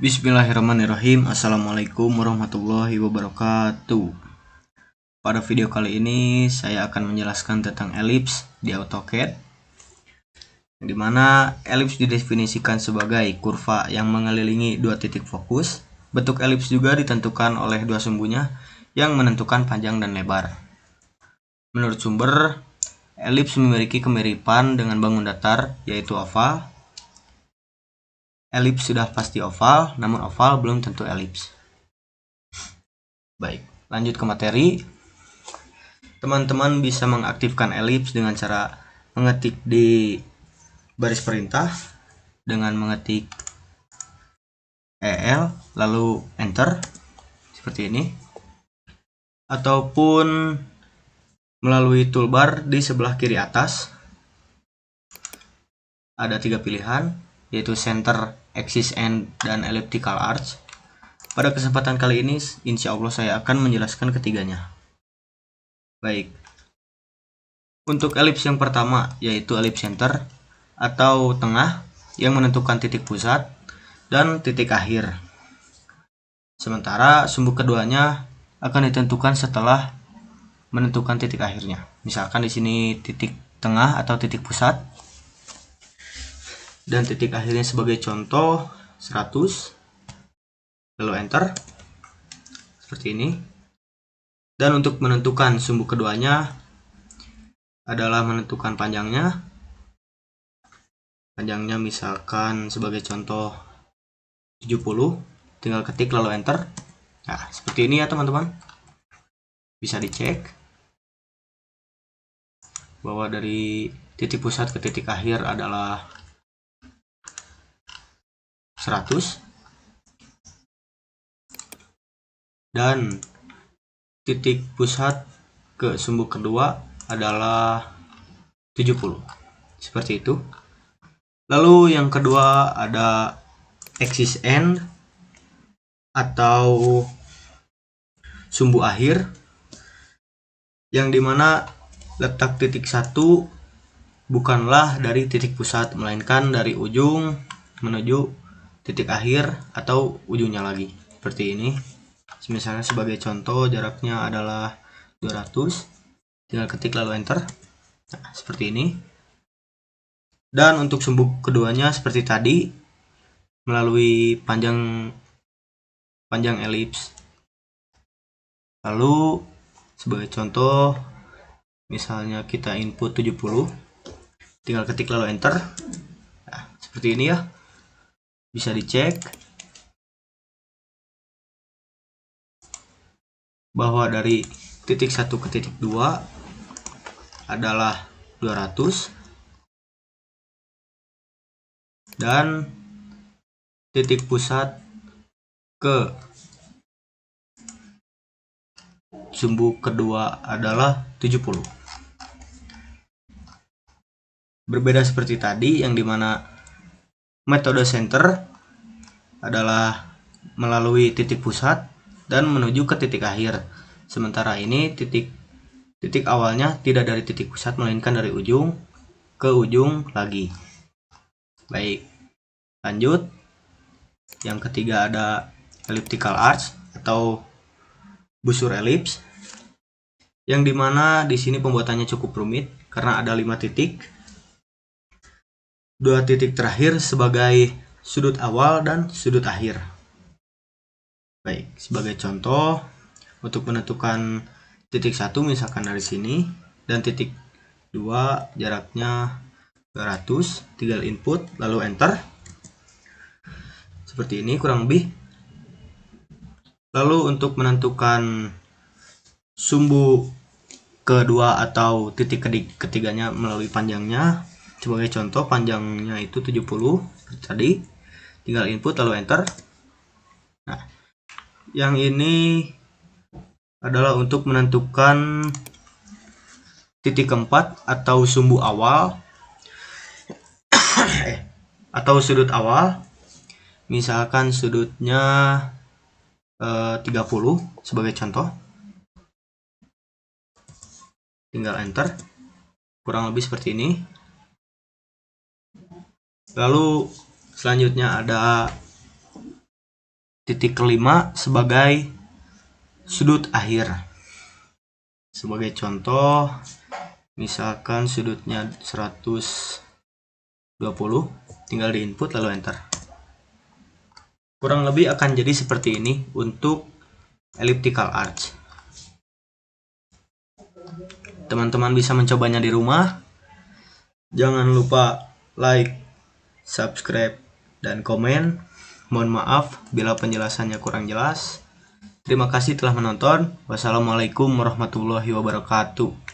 Bismillahirrahmanirrahim. Assalamualaikum warahmatullahi wabarakatuh. Pada video kali ini saya akan menjelaskan tentang elips di AutoCAD, di mana elips didefinisikan sebagai kurva yang mengelilingi dua titik fokus. Bentuk elips juga ditentukan oleh dua sumbunya yang menentukan panjang dan lebar. Menurut sumber, elips memiliki kemiripan dengan bangun datar, yaitu oval. Elips sudah pasti oval, namun oval belum tentu elips. Baik, lanjut ke materi. Teman-teman bisa mengaktifkan elips dengan cara mengetik di baris perintah dengan mengetik EL lalu enter seperti ini, ataupun melalui toolbar di sebelah kiri atas. Ada tiga pilihan, yaitu center, axis end, dan elliptical arch. Pada kesempatan kali ini, insya Allah saya akan menjelaskan ketiganya. Baik, untuk elips yang pertama, yaitu elips center atau tengah yang menentukan titik pusat dan titik akhir. Sementara sumbu keduanya akan ditentukan setelah menentukan titik akhirnya. Misalkan di sini titik tengah atau titik pusat, dan titik akhirnya sebagai contoh 100, lalu enter seperti ini. Dan untuk menentukan sumbu keduanya adalah menentukan panjangnya misalkan sebagai contoh 70, tinggal ketik lalu enter. Nah, seperti ini ya teman-teman, bisa dicek bahwa dari titik pusat ke titik akhir adalah 100, dan titik pusat ke sumbu kedua adalah 70, seperti itu. Lalu yang kedua ada axis end atau sumbu akhir, yang dimana letak titik 1 bukanlah dari titik pusat, melainkan dari ujung menuju titik akhir atau ujungnya lagi, seperti ini. Misalnya sebagai contoh jaraknya adalah 200, tinggal ketik lalu enter. Nah, seperti ini. Dan untuk sumbu keduanya seperti tadi, melalui panjang elips. Lalu sebagai contoh, misalnya kita input 70, tinggal ketik lalu enter. Nah, seperti ini ya. Bisa dicek bahwa dari titik 1 ke titik 2 adalah 200, dan titik pusat ke sumbu kedua adalah 70. Berbeda seperti tadi, yang dimana metode center adalah melalui titik pusat dan menuju ke titik akhir. Sementara ini titik awalnya tidak dari titik pusat, melainkan dari ujung ke ujung lagi. Baik, lanjut. Yang ketiga ada elliptical arch atau busur elips, yang dimana di sini pembuatannya cukup rumit karena ada 5 titik. 2 titik terakhir sebagai sudut awal dan sudut akhir. Baik, sebagai contoh, untuk menentukan titik 1 misalkan dari sini, dan titik 2 jaraknya 200, tinggal input lalu enter. Seperti ini kurang lebih. Lalu untuk menentukan sumbu kedua atau titik ketiganya melalui panjangnya, sebagai contoh panjangnya itu 70 seperti tadi, tinggal input lalu enter. Nah, yang ini adalah untuk menentukan titik keempat atau sumbu awal atau sudut awal. Misalkan sudutnya 30 sebagai contoh, tinggal enter. Kurang lebih seperti ini. Lalu selanjutnya ada titik kelima sebagai sudut akhir. Sebagai contoh, misalkan sudutnya 120, tinggal di input lalu enter. Kurang lebih akan jadi seperti ini untuk elliptical arch. Teman-teman bisa mencobanya di rumah. Jangan lupa like, subscribe, dan komen. Mohon maaf bila penjelasannya kurang jelas. Terima kasih telah menonton. Wassalamualaikum warahmatullahi wabarakatuh.